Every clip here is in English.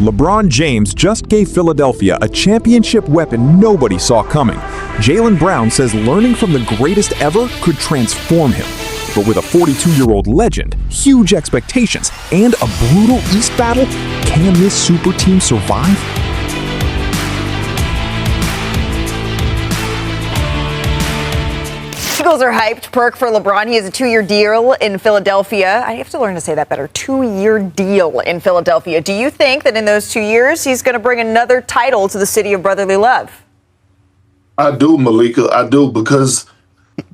LeBron James just gave Philadelphia a championship weapon nobody saw coming. Jaylen Brown says learning from the greatest ever could transform him. But with a 42-year-old legend, huge expectations, and a brutal East battle, can this super team survive? Eagles are hyped. Perk for LeBron. He has a 2-year deal in Philadelphia. I have to learn to say that better. 2-year deal in Philadelphia. Do you think that in those 2 years he's going to bring another title to the city of brotherly love? I do, Malika. I do, because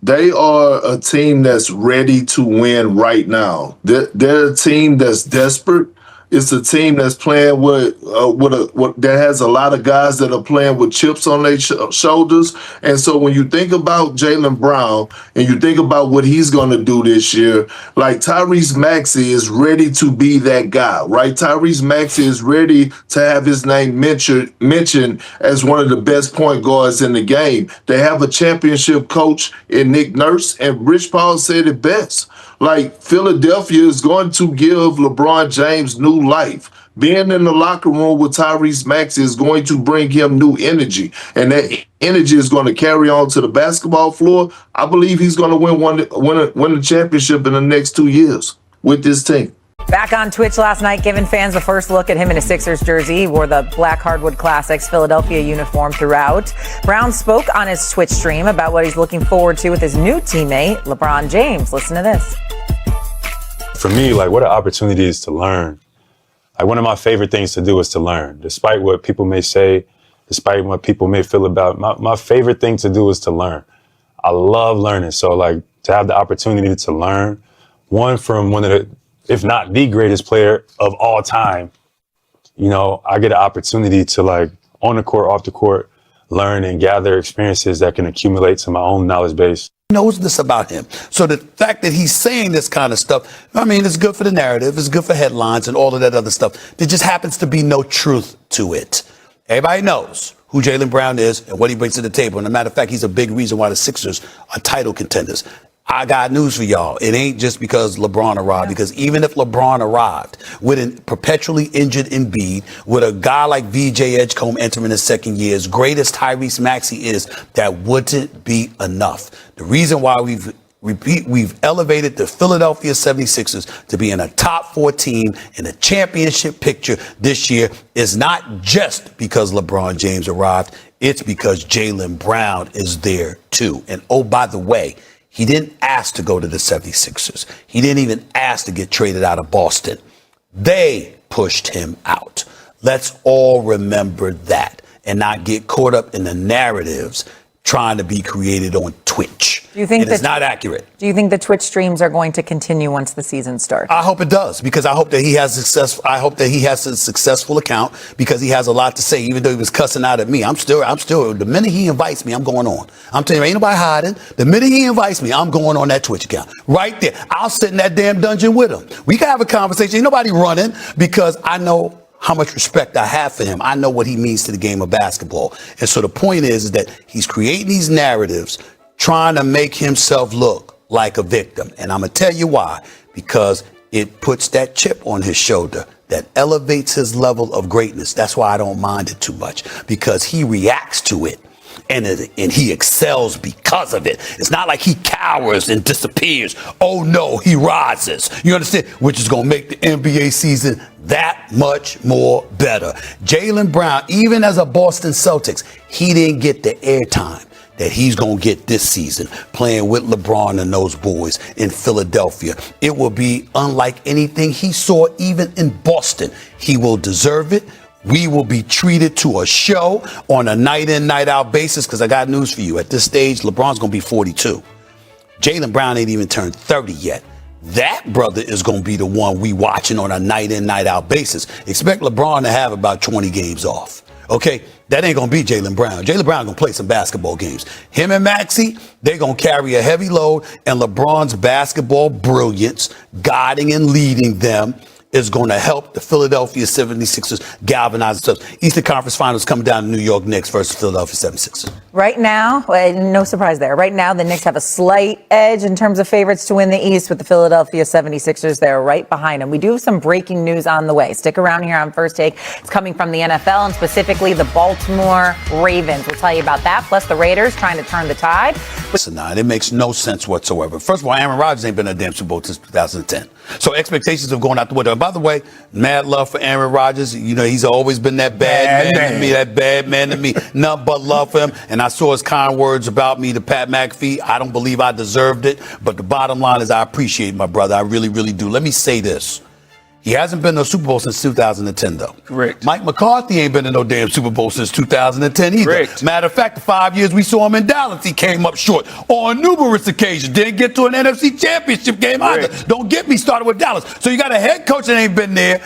they are a team that's ready to win right now. They're a team that's desperate. It's a team that's playing that has a lot of guys that are playing with chips on their shoulders. And so when you think about Jaylen Brown and you think about what he's going to do this year, like Tyrese Maxey is ready to be that guy, right? Tyrese Maxey is ready to have his name mentioned as one of the best point guards in the game. They have a championship coach in Nick Nurse, and Rich Paul said it best. Like, Philadelphia is going to give LeBron James new life. Being in the locker room with Tyrese Maxey is going to bring him new energy, and that energy is going to carry on to the basketball floor. I believe he's going to win a championship in the next 2 years with this team. Back on Twitch last night, giving fans the first look at him in a Sixers jersey. He wore the black Hardwood Classics Philadelphia uniform throughout. Brown spoke on his Twitch stream about what he's looking forward to with his new teammate, LeBron James. Listen to this. For me, like, what an opportunity is to learn. Like, one of my favorite things to do is to learn. Despite what people may say, despite what people may feel about, my favorite thing to do is to learn. I love learning. So, like, to have the opportunity to learn, one from one of the, if not the greatest player of all time, you know, I get an opportunity to, like, on the court, off the court, learn and gather experiences that can accumulate to my own knowledge base. Knows this about him. So the fact that he's saying this kind of stuff, I mean, it's good for the narrative, it's good for headlines and all of that other stuff. There just happens to be no truth to it. Everybody knows who Jaylen Brown is and what he brings to the table. And as a matter of fact, he's a big reason why the Sixers are title contenders. I got news for y'all. It ain't just because LeBron arrived, because even if LeBron arrived with a perpetually injured Embiid, with a guy like VJ Edgecombe entering his second year, as great as Tyrese Maxey is, that wouldn't be enough. The reason why we've elevated the Philadelphia 76ers to be in a top 4 team in the championship picture this year is not just because LeBron James arrived. It's because Jaylen Brown is there too. And oh, by the way, he didn't ask to go to the 76ers. He didn't even ask to get traded out of Boston. They pushed him out. Let's all remember that and not get caught up in the narratives trying to be created on Twitch. Do you think it's not accurate? Do you think the Twitch streams are going to continue once the season starts? I hope it does, because I hope that he has success. I hope that he has a successful account, because he has a lot to say. Even though he was cussing out at me, I'm still. The minute he invites me, I'm going on. I'm telling you, ain't nobody hiding. The minute he invites me, I'm going on that Twitch account right there. I'll sit in that damn dungeon with him. We can have a conversation. Ain't nobody running, because I know how much respect I have for him. I know what he means to the game of basketball. And so the point is that he's creating these narratives, trying to make himself look like a victim. And I'm going to tell you why. Because it puts that chip on his shoulder that elevates his level of greatness. That's why I don't mind it too much, because he reacts to it. And he excels because of it. It's not like he cowers and disappears. Oh, no, he rises. You understand? Which is going to make the NBA season that much more better. Jaylen Brown, even as a Boston Celtics, he didn't get the airtime that he's going to get this season playing with LeBron and those boys in Philadelphia. It will be unlike anything he saw even in Boston. He will deserve it. We will be treated to a show on a night in, night out basis, because I got news for you. At this stage, LeBron's going to be 42. Jaylen Brown ain't even turned 30 yet. That brother is going to be the one we watching on a night in, night out basis. Expect LeBron to have about 20 games off. Okay? That ain't going to be Jaylen Brown. Jaylen Brown going to play some basketball games. Him and Maxey, they're going to carry a heavy load, and LeBron's basketball brilliance, guiding and leading them, is going to help the Philadelphia 76ers galvanize themselves. Eastern Conference Finals coming down to New York Knicks versus Philadelphia 76ers. Right now, no surprise there. Right now, the Knicks have a slight edge in terms of favorites to win the East, with the Philadelphia 76ers there right behind them. We do have some breaking news on the way. Stick around here on First Take. It's coming from the NFL and specifically the Baltimore Ravens. We'll tell you about that, plus the Raiders trying to turn the tide. Listen, now, it makes no sense whatsoever. First of all, Aaron Rodgers ain't been in a damn Super Bowl since 2010. So expectations have gone out the window. And by the way, mad love for Aaron Rodgers. You know, he's always been that bad man to me, that bad man to me. Nothing but love for him. And I saw his kind words about me to Pat McAfee. I don't believe I deserved it. But the bottom line is I appreciate my brother. I really, really do. Let me say this. He hasn't been to a Super Bowl since 2010, though. Correct. Mike McCarthy ain't been to no damn Super Bowl since 2010 either. Correct. Matter of fact, the 5 years we saw him in Dallas, he came up short on numerous occasions. Didn't get to an NFC Championship game either. Don't get me started with Dallas. So you got a head coach that ain't been there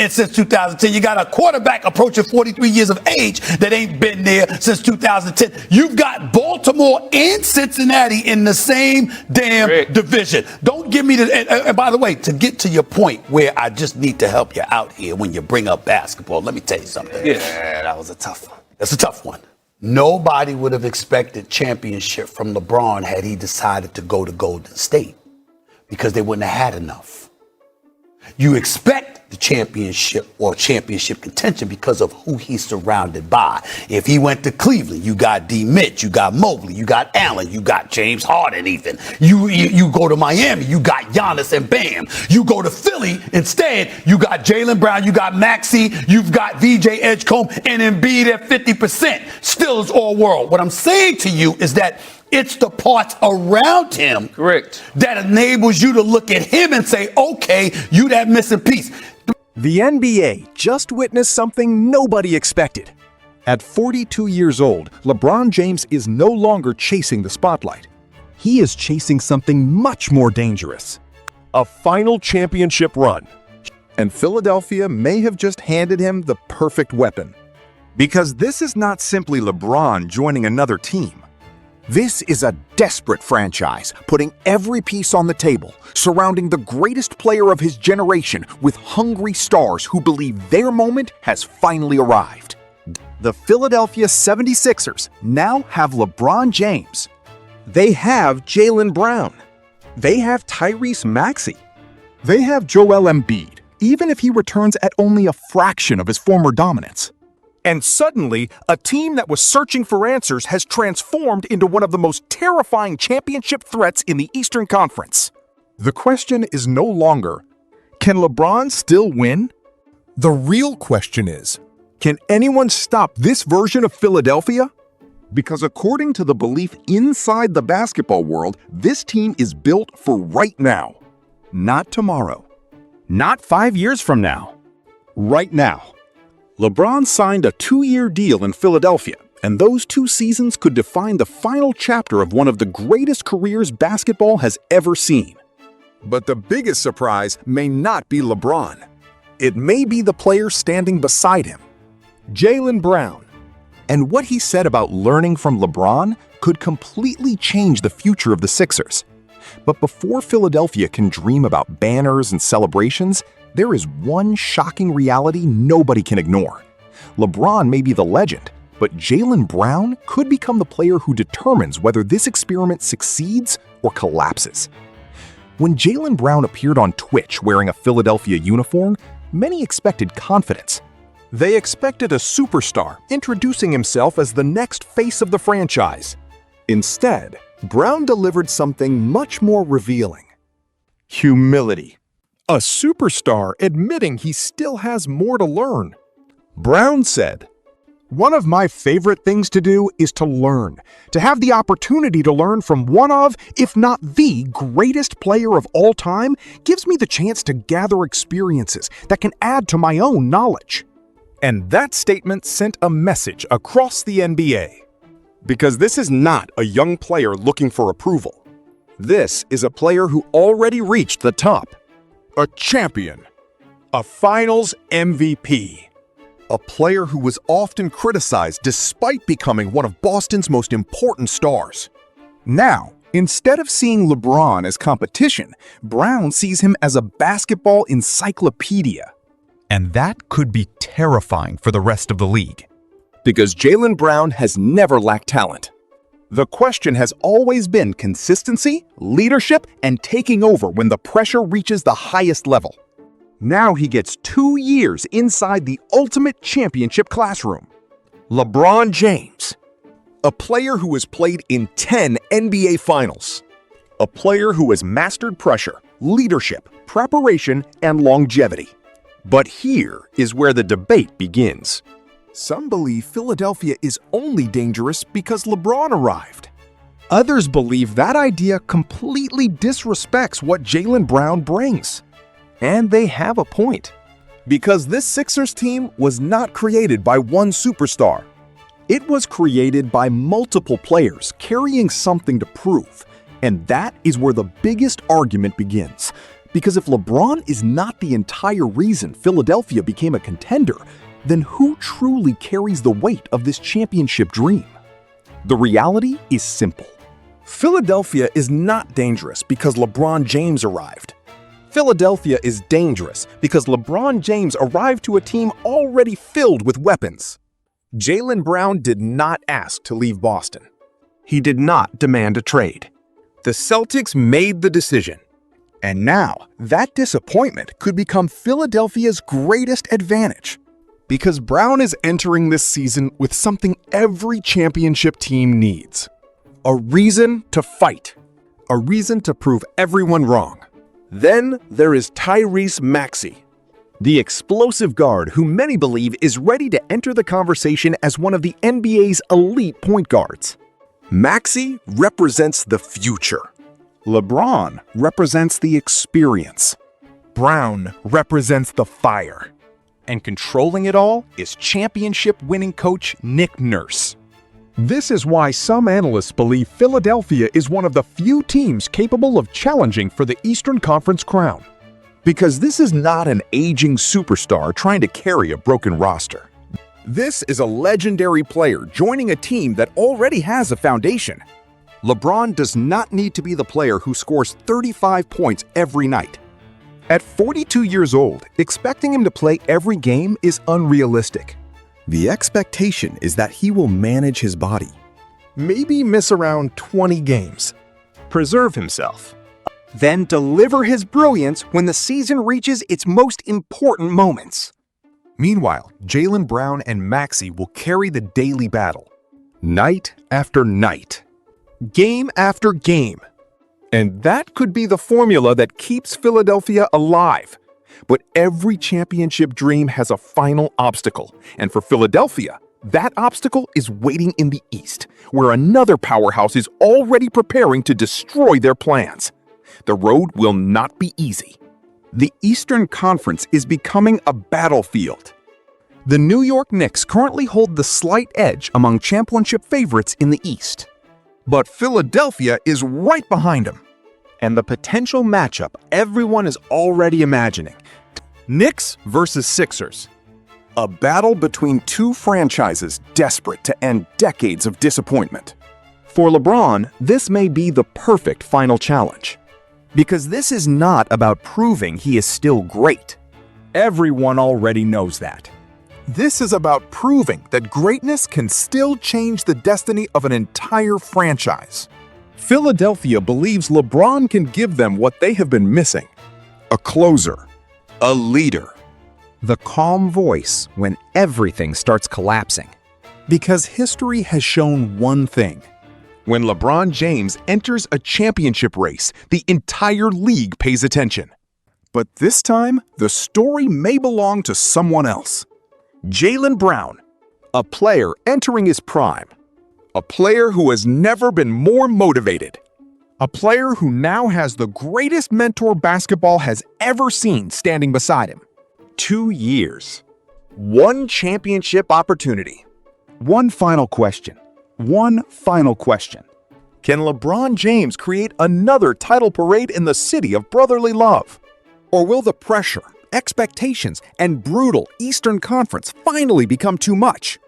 since 2010. You got a quarterback approaching 43 years of age that ain't been there since 2010. You've got Baltimore and Cincinnati in the same damn division. Don't give me the. And by the way, to get to your point where I just need to help you out here when you bring up basketball, let me tell you something. Yeah, that was a tough one. That's a tough one. Nobody would have expected championship from LeBron had he decided to go to Golden State, because they wouldn't have had enough. You expect the championship or championship contention because of who he's surrounded by. If he went to Cleveland, you got D. Mitch, you got Mobley, you got Allen, you got James Harden even. You go to Miami, you got Giannis and Bam. You go to Philly, instead, you got Jalen Brown, you got Maxey, you've got VJ Edgecombe, and Embiid at 50%. Still is all world. What I'm saying to you is that it's the parts around him that enables you to look at him and say, okay, you that missing piece. The NBA just witnessed something nobody expected. At 42 years old, LeBron James is no longer chasing the spotlight. He is chasing something much more dangerous. A final championship run. And Philadelphia may have just handed him the perfect weapon. Because this is not simply LeBron joining another team. This is a desperate franchise, putting every piece on the table, surrounding the greatest player of his generation with hungry stars who believe their moment has finally arrived. The Philadelphia 76ers now have LeBron James. They have Jaylen Brown. They have Tyrese Maxey. They have Joel Embiid, even if he returns at only a fraction of his former dominance. And suddenly, a team that was searching for answers has transformed into one of the most terrifying championship threats in the Eastern Conference. The question is no longer, can LeBron still win? The real question is, can anyone stop this version of Philadelphia? Because according to the belief inside the basketball world, this team is built for right now. Not tomorrow. Not 5 years from now. Right now. LeBron signed a 2-year deal in Philadelphia, and those 2 seasons could define the final chapter of one of the greatest careers basketball has ever seen. But the biggest surprise may not be LeBron. It may be the player standing beside him, Jaylen Brown. And what he said about learning from LeBron could completely change the future of the Sixers. But before Philadelphia can dream about banners and celebrations, there is one shocking reality nobody can ignore. LeBron may be the legend, but Jaylen Brown could become the player who determines whether this experiment succeeds or collapses. When Jaylen Brown appeared on Twitch wearing a Philadelphia uniform, many expected confidence. They expected a superstar introducing himself as the next face of the franchise. Instead, Brown delivered something much more revealing. Humility. A superstar admitting he still has more to learn. Brown said, "One of my favorite things to do is to learn, to have the opportunity to learn from one of, if not the greatest player of all time, gives me the chance to gather experiences that can add to my own knowledge." And that statement sent a message across the NBA. Because this is not a young player looking for approval. This is a player who already reached the top. A champion. A finals MVP. A player who was often criticized despite becoming one of Boston's most important stars. Now, Instead of seeing LeBron as competition, Brown sees him as a basketball encyclopedia. And that could be terrifying for the rest of the league. Because Jaylen Brown has never lacked talent. The question has always been consistency, leadership, and taking over when the pressure reaches the highest level. Now he gets 2 years inside the ultimate championship classroom. LeBron James, a player who has played in 10 NBA Finals. A player who has mastered pressure, leadership, preparation, and longevity. But here is where the debate begins. Some believe Philadelphia is only dangerous because LeBron arrived. Others believe that idea completely disrespects what Jaylen Brown brings. And they have a point. Because this Sixers team was not created by one superstar. It was created by multiple players carrying something to prove. And that is where the biggest argument begins. Because if LeBron is not the entire reason Philadelphia became a contender, then who truly carries the weight of this championship dream? The reality is simple. Philadelphia is not dangerous because LeBron James arrived. Philadelphia is dangerous because LeBron James arrived to a team already filled with weapons. Jaylen Brown did not ask to leave Boston. He did not demand a trade. The Celtics made the decision. And now, that disappointment could become Philadelphia's greatest advantage. Because Brown is entering this season with something every championship team needs. A reason to fight. A reason to prove everyone wrong. Then there is Tyrese Maxey, the explosive guard who many believe is ready to enter the conversation as one of the NBA's elite point guards. Maxey represents the future. LeBron represents the experience. Brown represents the fire. And controlling it all is championship-winning coach Nick Nurse. This is why some analysts believe Philadelphia is one of the few teams capable of challenging for the Eastern Conference crown. Because this is not an aging superstar trying to carry a broken roster. This is a legendary player joining a team that already has a foundation. LeBron does not need to be the player who scores 35 points every night. At 42 years old, expecting him to play every game is unrealistic. The expectation is that he will manage his body. Maybe miss around 20 games. Preserve himself. Then deliver his brilliance when the season reaches its most important moments. Meanwhile, Jaylen Brown and Maxey will carry the daily battle. Night after night. Game after game. And that could be the formula that keeps Philadelphia alive. But every championship dream has a final obstacle. And for Philadelphia, that obstacle is waiting in the East, where another powerhouse is already preparing to destroy their plans. The road will not be easy. The Eastern Conference is becoming a battlefield. The New York Knicks currently hold the slight edge among championship favorites in the East. But Philadelphia is right behind them. And the potential matchup everyone is already imagining. Knicks versus Sixers. A battle between two franchises desperate to end decades of disappointment. For LeBron, this may be the perfect final challenge. Because this is not about proving he is still great. Everyone already knows that. This is about proving that greatness can still change the destiny of an entire franchise. Philadelphia believes LeBron can give them what they have been missing. A closer. A leader. The calm voice when everything starts collapsing. Because history has shown one thing. When LeBron James enters a championship race, the entire league pays attention. But this time, the story may belong to someone else. Jaylen Brown, a player entering his prime. A player who has never been more motivated. A player who now has the greatest mentor basketball has ever seen standing beside him. 2 years. One championship opportunity. One final question. One final question. Can LeBron James create another title parade in the city of brotherly love? Or will the pressure, expectations, and brutal Eastern Conference finally become too much?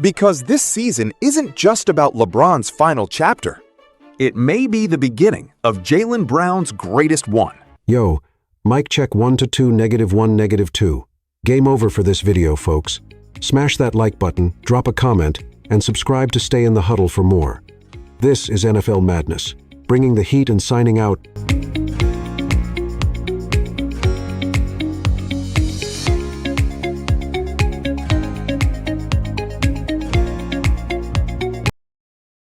Because this season isn't just about LeBron's final chapter. It may be the beginning of Jaylen Brown's greatest one. Yo, mic check 1 to 2, -1, -2. Game over for this video, folks. Smash that like button, drop a comment, and subscribe to stay in the huddle for more. This is NFL Madness, bringing the heat and signing out.